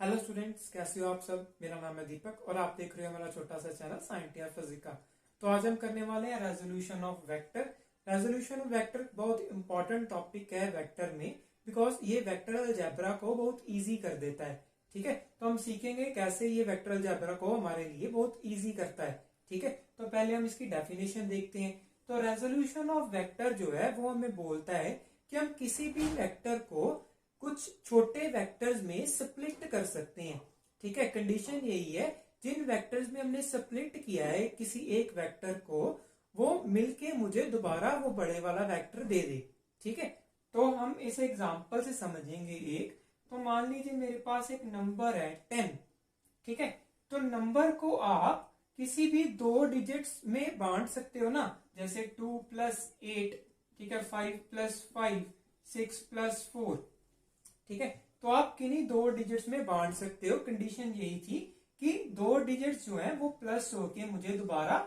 Hello students, कैसे हो आप सब। मेरा नाम है दीपक और आप देख रहे हो हमारा छोटा सा चैनल साइंटिया फिजिका। तो आज हम करने वाले हैं resolution of vector. Resolution of vector बहुत इंपॉर्टेंट टॉपिक है वेक्टर में, बिकॉज ये वेक्टर अलजेब्रा को बहुत इजी कर देता है। ठीक है, तो हम सीखेंगे कैसे ये वेक्टर अलजेब्रा को हमारे लिए बहुत इजी करता है। ठीक है, तो पहले हम इसकी डेफिनेशन देखते हैं। तो रेजोल्यूशन ऑफ वेक्टर जो है वो हमें बोलता है कि हम किसी भी वेक्टर को कुछ छोटे वेक्टर्स में स्प्लिट कर सकते हैं। ठीक है, कंडीशन यही है, जिन वेक्टर्स में हमने स्प्लिट किया है किसी एक वेक्टर को, वो मिलके मुझे दोबारा वो बड़े वाला वेक्टर दे दे। ठीक है, तो हम इस एग्जांपल से समझेंगे एक। तो मान लीजिए मेरे पास एक नंबर है 10। ठीक है, तो नंबर को आप किसी भी दो डिजिट्स में बांट सकते हो ना, जैसे 2 + 8, ठीक है, 5 + 5, 6 + 4। ठीक है, तो आप किन्हीं दो डिजिट्स में बांट सकते हो। कंडीशन यही थी कि दो डिजिट्स जो है वो प्लस होके मुझे दोबारा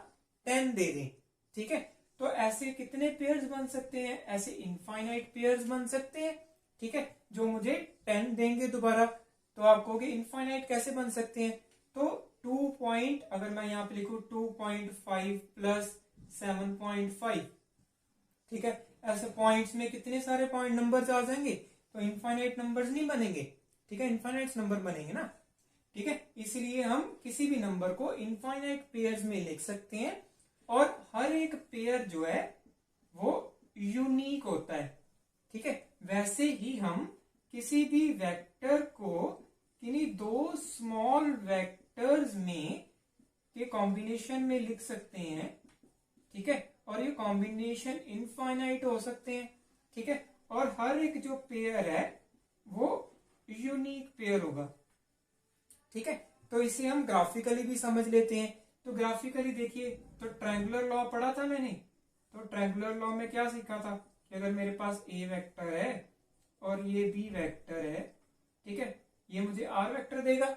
10 दे दें। ठीक है, तो ऐसे कितने पेयर्स बन सकते हैं? ऐसे इनफाइनाइट पेयर्स बन सकते हैं। ठीक है, जो मुझे 10 देंगे दोबारा। तो आप कहोगे इनफाइनाइट कैसे बन सकते हैं? तो 2 पॉइंट, अगर मैं यहाँ पे लिखूं 2.5 + 7.5, ठीक है, ऐसे पॉइंट्स में कितने सारे पॉइंट नंबर्स आ जाएंगे, तो इनफाइनाइट नंबर्स नहीं बनेंगे। ठीक है, इनफाइनाइट नंबर बनेंगे ना। ठीक है, इसलिए हम किसी भी नंबर को इनफाइनाइट पेयर्स में लिख सकते हैं और हर एक पेयर जो है वो यूनिक होता है। ठीक है, वैसे ही हम किसी भी वेक्टर को किन्हीं दो स्मॉल वेक्टर्स में के कॉम्बिनेशन में लिख सकते हैं। ठीक है, और ये कॉम्बिनेशन इनफाइनाइट हो सकते हैं। ठीक है, और हर एक जो पेयर है वो यूनिक पेयर होगा। ठीक है, तो इसे हम ग्राफिकली भी समझ लेते हैं। तो ग्राफिकली देखिए, तो ट्रायंगुलर लॉ पढ़ा था मैंने। तो ट्रायंगुलर लॉ में क्या सीखा था कि अगर मेरे पास ए वेक्टर है और ये बी वेक्टर है, ठीक है, ये मुझे आर वेक्टर देगा।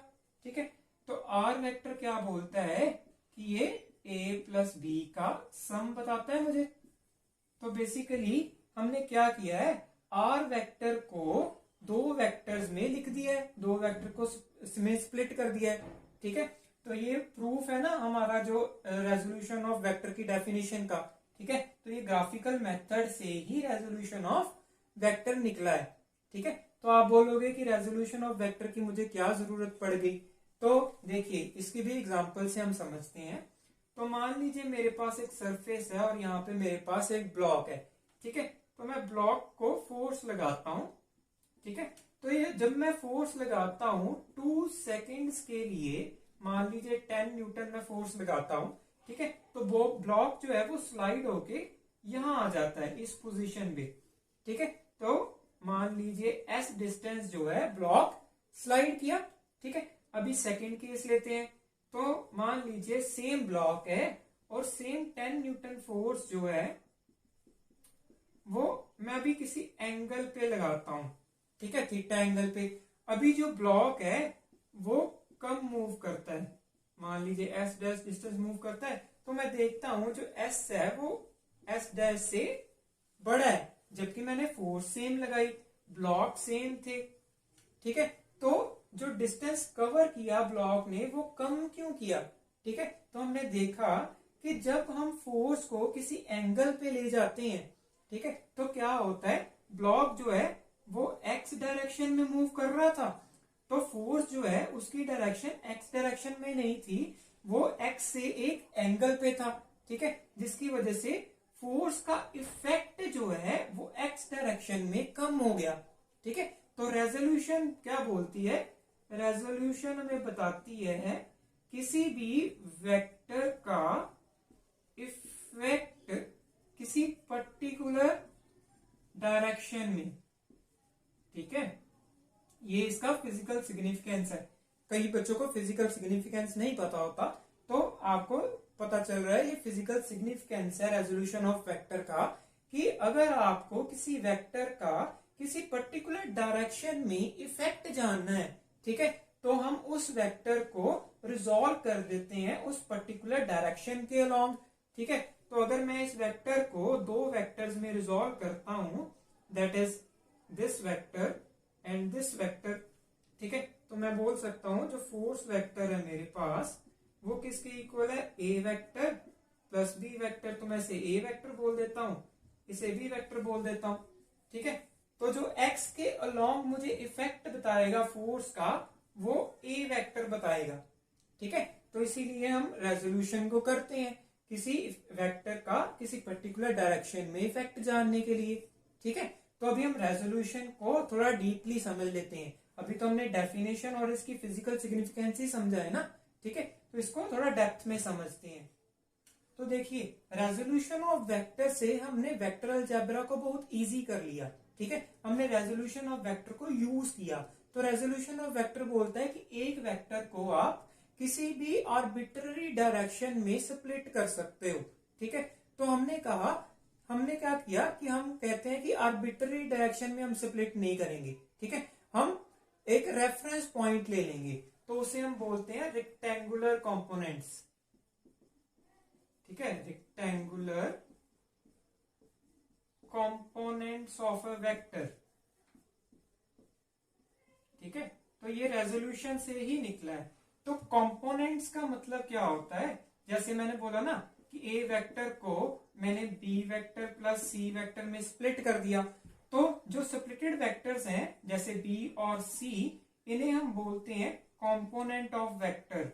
ठीक है, तो आर वेक्टर क्या बोलता है कि ये ए + बी का सम बताता है मुझे। तो बेसिकली हमने क्या किया है, आर वेक्टर को दो वेक्टर्स में लिख दिया है, दो वेक्टर को में स्प्लिट कर दिया है। ठीक है, तो ये प्रूफ है ना हमारा जो रेजोल्यूशन ऑफ वेक्टर की डेफिनेशन का। ठीक है, तो ये ग्राफिकल मेथड से ही रेजोल्यूशन ऑफ वेक्टर निकला है। ठीक है, तो आप बोलोगे कि रेजोल्यूशन ऑफ वेक्टर की मुझे क्या जरूरत पड़ गई। तो देखिए, इसकी भी एग्जांपल से हम समझते हैं। तो मान लीजिए मेरे पास एक सरफेस है और यहाँ पे मेरे पास एक ब्लॉक है। ठीक है, तो मैं ब्लॉक को फोर्स लगाता हूं। ठीक है, तो ये जब मैं फोर्स लगाता हूं 2 सेकेंड्स के लिए, मान लीजिए 10 न्यूटन में फोर्स लगाता हूं। ठीक है, तो वो ब्लॉक जो है वो स्लाइड होके यहां आ जाता है इस पोजीशन पे। ठीक है, तो मान लीजिए एस डिस्टेंस जो है ब्लॉक स्लाइड किया। ठीक है, अभी सेकेंड केस लेते हैं। तो मान लीजिए सेम ब्लॉक है और सेम 10 न्यूटन फोर्स जो है वो मैं अभी किसी एंगल पे लगाता हूं। ठीक है, थीटा एंगल पे। अभी जो ब्लॉक है वो कम मूव करता है, मान लीजिए एस डैश डिस्टेंस मूव करता है। तो मैं देखता हूं जो एस है वो एस डैश से बड़ा है, जबकि मैंने फोर्स सेम लगाई, ब्लॉक सेम थे। ठीक है, तो जो डिस्टेंस कवर किया ब्लॉक ने वो कम क्यों किया? ठीक है, तो हमने देखा कि जब हम फोर्स को किसी एंगल पे ले जाते हैं, ठीक है, तो क्या होता है, ब्लॉक जो है वो एक्स डायरेक्शन में मूव कर रहा था, तो फोर्स जो है उसकी डायरेक्शन एक्स डायरेक्शन में नहीं थी, वो एक्स से एक एंगल पे था। ठीक है, जिसकी वजह से फोर्स का इफेक्ट जो है वो एक्स डायरेक्शन में कम हो गया। ठीक है, तो रेजोल्यूशन क्या बोलती है? रेजोल्यूशन हमें बताती है किसी भी वेक्टर का इफेक्ट किसी पर्टिकुलर डायरेक्शन में। ठीक है, ये इसका फिजिकल सिग्निफिकेंस है। कई बच्चों को फिजिकल सिग्निफिकेंस नहीं पता होता, तो आपको पता चल रहा है ये फिजिकल सिग्निफिकेंस है रेजोल्यूशन ऑफ वेक्टर का, कि अगर आपको किसी वेक्टर का किसी पर्टिकुलर डायरेक्शन में इफेक्ट जानना है, ठीक है, तो हम उस वेक्टर को रिजॉल्व कर देते हैं उस पर्टिकुलर डायरेक्शन के अलोंग। ठीक है, तो अगर मैं इस वेक्टर को दो वेक्टर्स में रिजॉल्व करता हूं, that is this vector and this vector. ठीक है, तो मैं बोल सकता हूं जो फोर्स वेक्टर है मेरे पास वो किसके इक्वल है, ए वेक्टर प्लस बी वेक्टर। तो मैं इसे ए वेक्टर बोल देता हूं, इसे बी वेक्टर बोल देता हूं। ठीक है, तो जो एक्स के अलोंग मुझे इफेक्ट बताएगा फोर्स का वो ए वेक्टर बताएगा। ठीक है, तो इसीलिए हम रेजोल्यूशन को करते हैं किसी वेक्टर का किसी पर्टिकुलर डायरेक्शन में इफेक्ट जानने के लिए। ठीक है, तो अभी हम रेजोल्यूशन को थोड़ा डीपली समझ लेते हैं। अभी तो हमने डेफिनेशन और इसकी फिजिकल सिग्निफिकेंस ही समझा है ना। ठीक है, तो इसको थोड़ा डेप्थ में समझते हैं। तो देखिए, रेजोल्यूशन ऑफ वेक्टर से हमने वेक्टर अलजेब्रा को बहुत इजी कर लिया। ठीक है, हमने रेजोल्यूशन ऑफ वेक्टर को यूज किया। तो रेजोल्यूशन ऑफ वेक्टर बोलता है कि एक वेक्टर को आप किसी भी आर्बिट्ररी डायरेक्शन में स्प्लिट कर सकते हो। ठीक है, तो हमने क्या किया कि हम कहते हैं कि आर्बिट्ररी डायरेक्शन में हम स्प्लिट नहीं करेंगे। ठीक है, हम एक रेफरेंस पॉइंट ले लेंगे, तो उसे हम बोलते हैं रेक्टेंगुलर कंपोनेंट्स। ठीक है, rectangular components of a vector. ठीक है, तो ये रेजोल्यूशन से ही निकला है। तो कंपोनेंट्स का मतलब क्या होता है, जैसे मैंने बोला ना कि ए वेक्टर को मैंने B vector plus C vector में स्प्लिट कर दिया। तो जो स्प्लिटेड वेक्टर्स हैं जैसे बी और सी, इन्हें हम बोलते हैं कंपोनेंट ऑफ वेक्टर।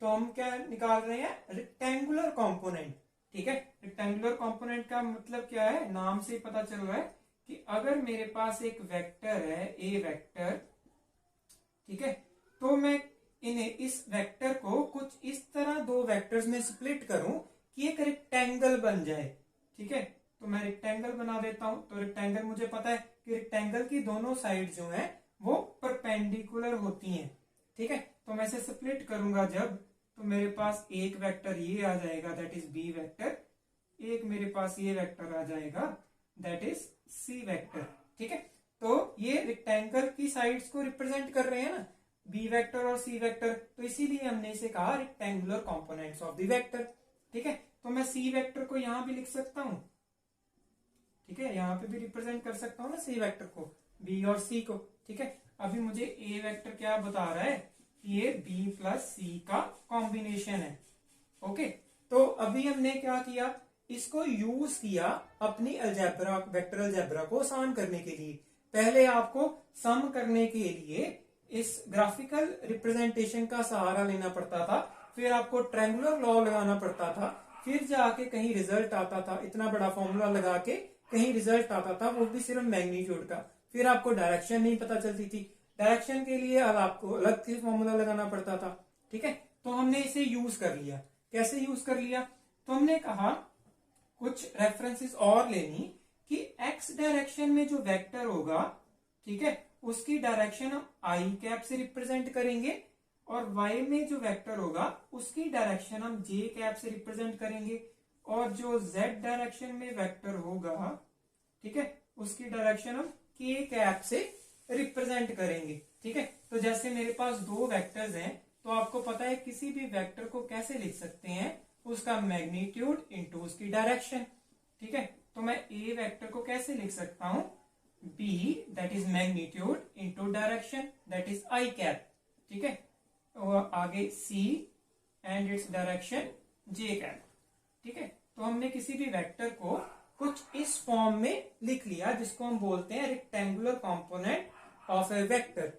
तो हम क्या निकाल रहे हैं, रेक्टेंगुलर कंपोनेंट। ठीक है, रेक्टेंगुलर कंपोनेंट का मतलब क्या है, नाम से पता चल रहा है कि अगर मेरे पास एक वेक्टर है ए वेक्टर, ठीक है, तो मैं इस वेक्टर को कुछ इस तरह दो वेक्टर्स में स्प्लिट करूं कि एक रेक्टेंगल बन जाए। ठीक है, तो मैं रेक्टेंगल बना देता हूं। तो रेक्टेंगल मुझे पता है कि रेक्टेंगल की दोनों साइड जो है वो परपेंडिकुलर होती हैं। ठीक है, तो मैं इसे स्प्लिट करूंगा जब, तो मेरे पास एक वेक्टर ये आ जाएगा दैट इज बी वेक्टर, एक मेरे पास ये वेक्टर आ जाएगा दैट इज सी वेक्टर। ठीक है, तो ये रेक्टेंगल की साइड्स को रिप्रेजेंट कर रहे हैं ना, बी वेक्टर और सी वेक्टर, तो इसीलिए हमने इसे कहा rectangular components of the vector. ठीक है, तो मैं सी वेक्टर को यहां भी लिख सकता हूं। ठीक है, यहां पे भी रिप्रेजेंट कर सकता हूं ना सी वेक्टर को, बी और सी को। ठीक है, अभी मुझे ए वेक्टर क्या बता रहा है कि ये बी प्लस सी का कॉम्बिनेशन है। ओके, तो अभी हमने क्या किया, इसको यूज किया अपनी अलजेब्रा वेक्टर अलजेब्रा को आसान करने के लिए। पहले आपको सम करने के लिए इस ग्राफिकल रिप्रेजेंटेशन का सहारा लेना पड़ता था, फिर आपको ट्रायंगुलर लॉ लगाना पड़ता था, फिर जाके कहीं रिजल्ट आता था, इतना बड़ा फॉर्मूला लगा के कहीं रिजल्ट आता था, वो भी सिर्फ मैग्नीट्यूड का। फिर आपको डायरेक्शन नहीं पता चलती थी, डायरेक्शन के लिए अब आपको अलग से फॉर्मूला लगाना पड़ता था। ठीक है, तो हमने इसे यूज कर लिया। कैसे यूज कर लिया, तो हमने कहा कुछ रेफरेंसेस और लेनी कि एक्स डायरेक्शन में जो वेक्टर होगा, ठीक है, उसकी डायरेक्शन हम आई कैप से रिप्रेजेंट करेंगे, और वाई में जो वेक्टर होगा उसकी डायरेक्शन हम जे कैप से रिप्रेजेंट करेंगे, और जो जेड डायरेक्शन में वेक्टर होगा, ठीक है, उसकी डायरेक्शन हम के कैप से रिप्रेजेंट करेंगे। ठीक है, तो जैसे मेरे पास दो वेक्टर्स हैं, तो आपको पता है किसी भी वेक्टर को कैसे लिख सकते हैं, उसका मैग्नीट्यूड इंटू उसकी डायरेक्शन। ठीक है, तो मैं ए वेक्टर को कैसे लिख सकता हूं, B that is magnitude into direction that is I cap. ठीक है, और आगे C and its direction J cap. ठीक है, तो हमने किसी भी वेक्टर को कुछ इस फॉर्म में लिख लिया जिसको हम बोलते हैं rectangular component of A vector.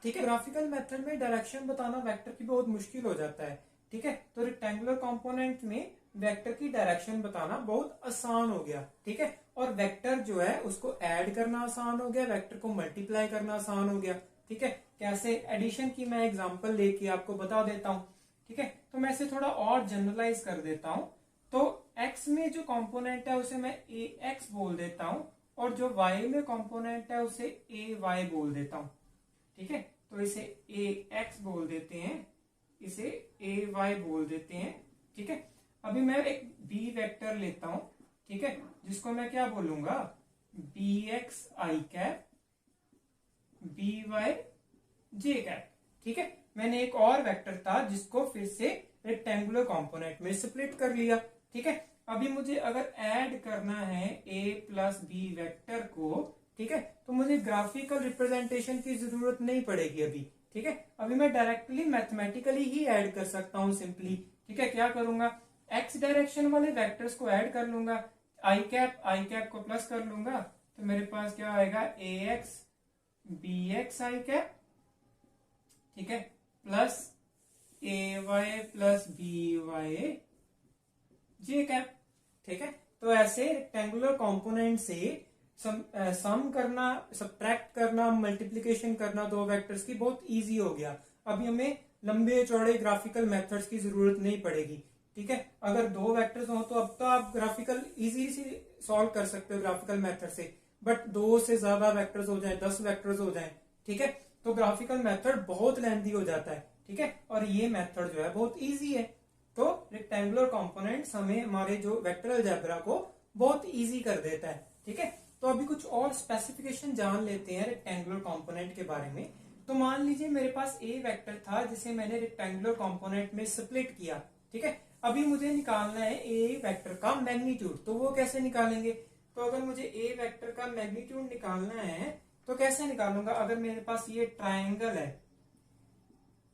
ठीक है, ग्राफिकल मेथड में डायरेक्शन बताना वेक्टर की बहुत मुश्किल हो जाता है। ठीक है, तो रेक्टेंगुलर कंपोनेंट में वेक्टर की डायरेक्शन बताना बहुत आसान हो गया। ठीक है, और वेक्टर जो है उसको ऐड करना आसान हो गया, वेक्टर को मल्टीप्लाई करना आसान हो गया। ठीक है, कैसे एडिशन की मैं एग्जांपल लेके आपको बता देता हूं। ठीक है, तो मैं इसे थोड़ा और जनरलाइज कर देता हूं। तो x में जो कंपोनेंट है उसे मैं ए एक्स बोल देता हूं, और जो y में कंपोनेंट है उसे ए वाई बोल देता हूं। ठीक है, तो इसे ए एक्स बोल देते हैं, इसे ए वाई बोल देते हैं। ठीक है, अभी मैं एक बी वेक्टर लेता हूं, ठीक है, जिसको मैं क्या बोलूंगा, बी एक्स आई कैप बी वाई जे कैप। ठीक है, मैंने एक और वेक्टर था जिसको फिर से रेक्टेंगुलर कंपोनेंट में स्प्लिट कर लिया। ठीक है, अभी मुझे अगर ऐड करना है ए प्लस बी वेक्टर को, ठीक है। तो मुझे ग्राफिकल रिप्रेजेंटेशन की जरूरत नहीं पड़ेगी अभी, ठीक है। अभी मैं डायरेक्टली मैथमेटिकली ही ऐड कर सकता हूँ सिंपली, ठीक है। क्या करूंगा, एक्स डायरेक्शन वाले वेक्टर्स को ऐड कर लूंगा, आई कैप को प्लस कर लूंगा, तो मेरे पास क्या आएगा, ए एक्स बी एक्स आई कैप, ठीक है, plus A Y plus B Y J cap, ठीक है। तो ऐसे रेक्टेंगुलर कंपोनेंट से सम करना, सब्ट्रैक्ट करना, मल्टीप्लिकेशन करना दो वेक्टर्स की बहुत इजी हो गया। अभी हमें लंबे चौड़े ग्राफिकल मेथड्स की जरूरत नहीं पड़ेगी, ठीक है। अगर दो वेक्टर्स हो तो अब तो आप ग्राफिकल इजी से सॉल्व कर सकते हो ग्राफिकल मेथड से, बट 2 से ज्यादा वेक्टर्स हो जाए, 10 वेक्टर्स हो जाए, ठीक है, तो ग्राफिकल मेथड बहुत लेंथी हो जाता है, ठीक है। और ये मेथड जो है बहुत इजी है। तो रेक्टेंगुलर कंपोनेंट्स हमें हमारे जो वेक्टर अलजेब्रा को बहुत इजी कर देता है, ठीक है। तो अभी कुछ और स्पेसिफिकेशन जान लेते हैं रेक्टेंगुलर कंपोनेंट के बारे में। तो मान लीजिए मेरे पास ए वेक्टर था जिसे मैंने रेक्टेंगुलर कंपोनेंट में स्प्लिट किया, ठीक है। अभी मुझे निकालना है ए वेक्टर का मैग्नीट्यूड, तो वो कैसे निकालेंगे, तो अगर मुझे ए वेक्टर का मैग्नीट्यूड निकालना है तो कैसे निकालूंगा, अगर मेरे पास ये ट्राइंगल है,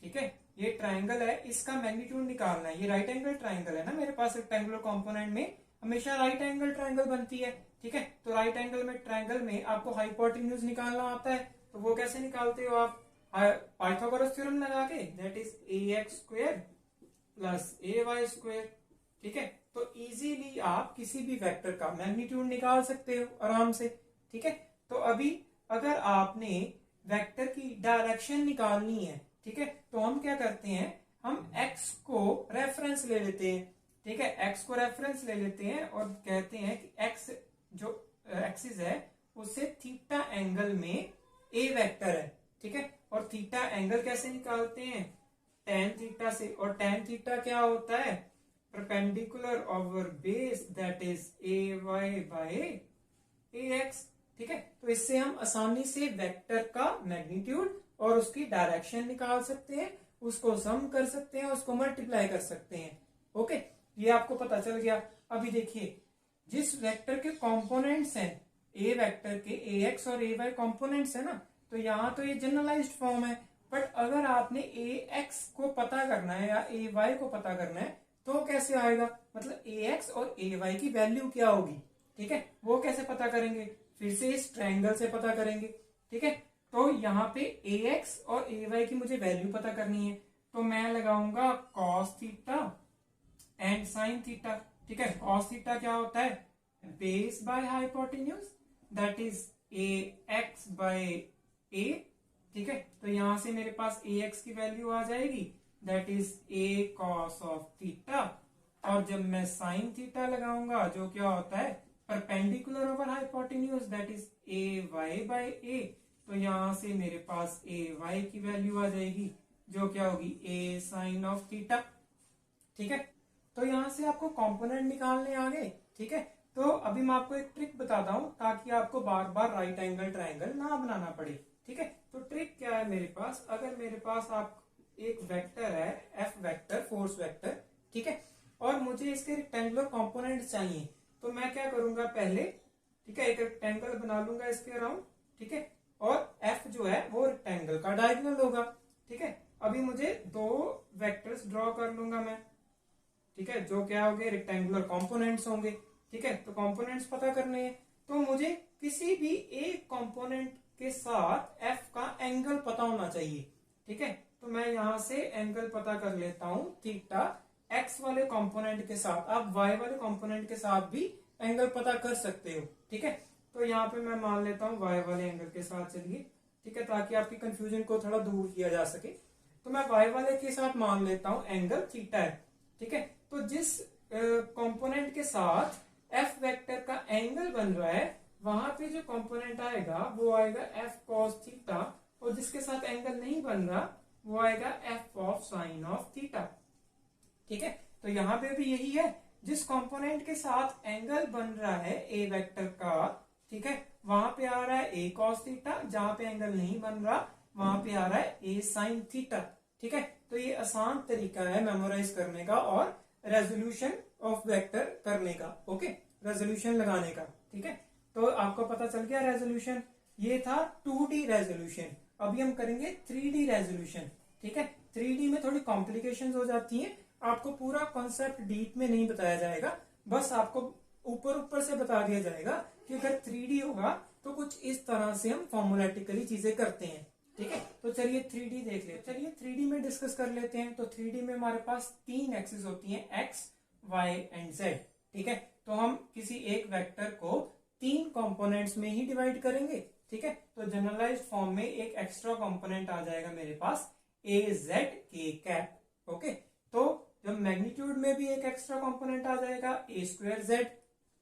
ठीक है, ये ट्राइंगल है, इसका मैग्नीट्यूड निकालना है, ये राइट एंगल ट्राइंगल है ना मेरे पास, रेक्टेंगुलर कंपोनेंट में हमेशा राइट एंगल ट्राइंगल बनती है, ठीक है। तो राइट एंगल में ट्राइंगल में आपको हाइपोटेन्यूज निकालना आता है, तो वो कैसे निकालते हो आप, पाइथागोरस थ्योरम लगा के, that is A X square plus A Y square, ठीक है। तो इजीली आप किसी भी वेक्टर का मैग्नीट्यूड निकाल सकते हो आराम से, ठीक है। तो अभी अगर आपने वेक्टर की डायरेक्शन निकालनी है, ठीक है, तो हम क्या करते हैं, हम एक्स को रेफरेंस ले लेते हैं, ठीक है, एक्स को रेफरेंस ले लेते हैं और कहते हैं कि एक्स जो एक्सिस है उससे थीटा एंगल में ए वेक्टर है, ठीक है। और थीटा एंगल कैसे निकालते हैं, टेन थीटा से, और टेन थीटा क्या होता है, perpendicular over base, that is A Y by A X, ठीक है। तो इससे हम आसानी से वेक्टर का मैग्नीट्यूड और उसकी डायरेक्शन निकाल सकते हैं, उसको सम कर सकते हैं, उसको मल्टीप्लाई कर सकते हैं, ओके। ये आपको पता चल गया। अभी देखिए जिस वेक्टर के कंपोनेंट्स हैं, ए वेक्टर के ए एक्स और ए वाई कंपोनेंट्स है ना, तो यहाँ तो ये जनरलाइज्ड फॉर्म है, बट अगर आपने ए एक्स को पता करना है या ए वाई को पता करना है तो कैसे आएगा, मतलब ए एक्स और ए वाई की वैल्यू क्या होगी, ठीक है, वो कैसे पता करेंगे, फिर से इस ट्रायंगल से पता करेंगे, ठीक है। तो यहाँ पे ए एक्स और ए वाई की मुझे वैल्यू पता करनी है, तो मैं लगाऊंगा cos theta and sine theta, ठीक है। कॉस थीटा क्या होता है, base by hypotenuse, that is A X by A, ठीक है। तो यहां से मेरे पास ए एक्स की वैल्यू आ जाएगी, that is A cos of theta, और जब मैं साइन थीटा लगाऊंगा जो क्या होता है perpendicular over hypotenuse, that is A Y by A, तो यहां से मेरे पास ए वाई की वैल्यू आ जाएगी जो क्या होगी ए साइन ऑफ थीटा, ठीक है। तो यहां से आपको कंपोनेंट निकालने आ गए, ठीक है। तो अभी मैं आपको एक ट्रिक बताता हूं ताकि आपको बार बार राइट एंगल ट्रायंगल ना बनाना पड़े, ठीक है। तो ट्रिक क्या है मेरे पास, अगर मेरे पास आप एक वेक्टर है एफ वेक्टर, फोर्स वेक्टर, ठीक है, और मुझे इसके रेक्टेंगुलर कंपोनेंट चाहिए, तो मैं क्या करूंगा पहले, ठीक है, एक रेक्टेंगल बना लूंगा इसके अराउंड, ठीक है, और एफ जो है वो रेक्टेंगल का डायगोनल होगा, ठीक है। अभी मुझे दो वेक्टर्स ड्रॉ कर लूंगा मैं, ठीक है, जो क्या होंगे रेक्टेंगुलर कंपोनेंट्स होंगे, ठीक है। तो कंपोनेंट्स पता करने हैं, तो मुझे किसी भी एक कंपोनेंट के साथ एफ का एंगल पता होना चाहिए, ठीक है। तो मैं यहां से एंगल पता कर लेता हूं थीटा, एक्स वाले कंपोनेंट के साथ, आप वाई वाले कंपोनेंट के साथ भी एंगल पता कर सकते हो, ठीक है। तो यहाँ पे मैं मान लेता हूँ वाई वाले एंगल के साथ, चलिए, ठीक है, ताकि आपकी कंफ्यूजन को थोड़ा दूर किया जा सके। तो मैं वाई वाले के साथ मान लेता हूँ एंगल थीटा है, ठीक है। तो जिस कंपोनेंट के साथ एफ वेक्टर का एंगल बन रहा है वहां पे जो कंपोनेंट आएगा वो आएगा एफ कॉस थीटा, और जिसके साथ एंगल नहीं बन रहा वो आएगा F of sine of theta, ठीक है। तो यहाँ पे भी यही है, जिस कंपोनेंट के साथ एंगल बन रहा है ए वेक्टर का, ठीक है, वहां पे आ रहा है ए कॉस थीटा, जहां पे एंगल नहीं बन रहा वहां पे आ रहा है ए साइन थीटा, ठीक है। तो ये आसान तरीका है मेमोराइज करने का और रेजोल्यूशन ऑफ वेक्टर करने का, ओके, रेजोल्यूशन लगाने का, ठीक है। तो आपको पता चल गया रेजोल्यूशन। ये था 2D रेजोल्यूशन। अभी हम करेंगे 3D रेजोल्यूशन। ठीक है, 3D में थोड़ी कॉम्प्लिकेशंस हो जाती हैं, आपको पूरा कॉन्सेप्ट डीप में नहीं बताया जाएगा, बस आपको ऊपर ऊपर से बता दिया जाएगा कि अगर 3D होगा तो कुछ इस तरह से हम फॉर्मूलेटिकली चीजें करते हैं। ठीक है, तो चलिए 3D देख लेते हैं। चलिए 3D में डिस्कस कर लेते हैं। तो 3D में हमारे पास 3 एक्सिस होती हैं, एक्स, वाई एंड जेड। ठीक है, तो हम किसी एक वेक्टर को 3 कंपोनेंट्स में ही डिवाइड करेंगे। ठीक है, तो जनरलाइज्ड फॉर्म में एक एक्स्ट्रा कंपोनेंट आ जाएगा मेरे पास ए जेड के कैप। ओके, तो जब मैग्नीट्यूड में भी एक एक्स्ट्रा कंपोनेंट आ जाएगा ए स्क्वायर जेड।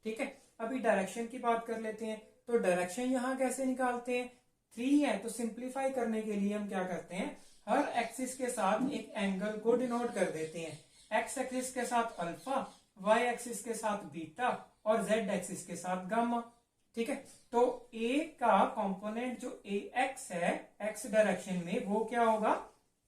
ठीक है, अभी डायरेक्शन की बात कर लेते हैं। तो डायरेक्शन यहां कैसे निकालते हैं, 3 है तो सिंप्लीफाई करने के लिए हम क्या करते हैं, हर एक्सिस के साथ एक एंगल को डिनोट कर देते हैं। एक्स एक्सिस के साथ अल्फा, वाई एक्सिस के साथ बीटा और जेड एक्सिस के साथ गामा। ठीक है, तो ए का कंपोनेंट जो ए एक्स है एक्स डायरेक्शन में, वो क्या होगा,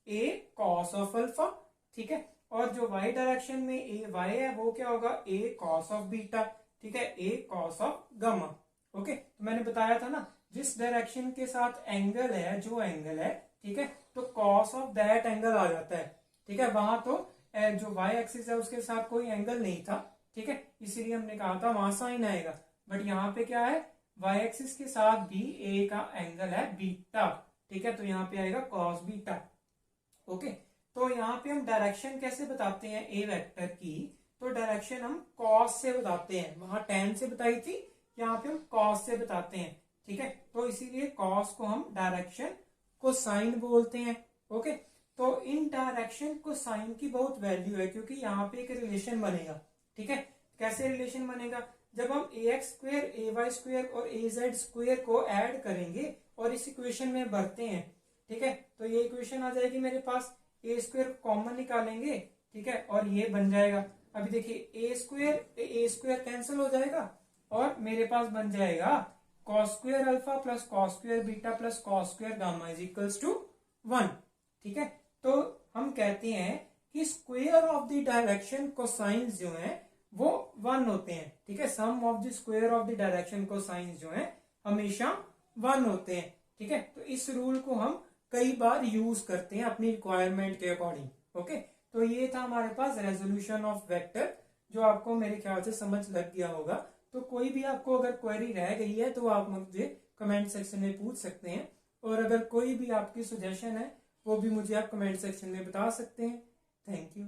ए कॉस ऑफ अल्फा। ठीक है, और जो वाई डायरेक्शन में ए वाई है वो क्या होगा, ए कॉस ऑफ बीटा। ठीक है, ए कॉस ऑफ गामा। ओके, तो मैंने बताया था ना, जिस डायरेक्शन के साथ एंगल है, जो एंगल है, ठीक है, तो कॉस ऑफ दैट एंगल आ जाता है। ठीक है, वहां तो जो वाई एक्सिस है उसके साथ कोई एंगल नहीं था। ठीक है, इसीलिए हमने कहा था वहां साइन आएगा, बट यहाँ पे क्या है, वाई एक्सिस के साथ भी ए का एंगल है बीटा। ठीक है, तो यहाँ पे आएगा कॉस बीटा। ओके, तो यहाँ पे हम डायरेक्शन कैसे बताते हैं ए वेक्टर की, तो डायरेक्शन हम कॉस से बताते हैं। वहां टेन से बताई थी, यहाँ पे हम कॉस से बताते हैं। ठीक है, तो इसीलिए कॉस को हम डायरेक्शन को साइन बोलते हैं। ओके, तो इन डायरेक्शन को साइन की बहुत वैल्यू है, क्योंकि यहाँ पे एक रिलेशन बनेगा। ठीक है, कैसे रिलेशन बनेगा, जब हम ए एक्स स्क्वेयर, ए वाई स्क्वेयर और ए जेड स्क्वेयर को ऐड करेंगे और इस इक्वेशन में भरते हैं। ठीक है, तो ये इक्वेशन आ जाएगी मेरे पास, ए स्क्वेयर कॉमन निकालेंगे। ठीक है, और ये बन जाएगा, अभी देखिए ए स्क्वेयर कैंसिल हो जाएगा और मेरे पास बन जाएगा cos square alpha plus cos square beta plus cos square gamma is equals to 1। ठीक है, तो हम कहते हैं कि square of the direction cosines जो है वो 1 होते हैं। ठीक है, sum of the square of the direction cosines जो है हमेशा 1 होते हैं। ठीक है, तो इस रूल को हम कई बार यूज करते हैं अपनी रिक्वायरमेंट के अकॉर्डिंग। ओके, तो ये था हमारे पास रेजोल्यूशन ऑफ वेक्टर, जो आपको मेरे ख्याल से समझ लग गया होगा। तो कोई भी आपको अगर क्वेरी रह गई है तो आप मुझे कमेंट सेक्शन में पूछ सकते हैं, और अगर कोई भी आपकी सजेशन है वो भी मुझे आप कमेंट सेक्शन में बता सकते हैं। Thank you.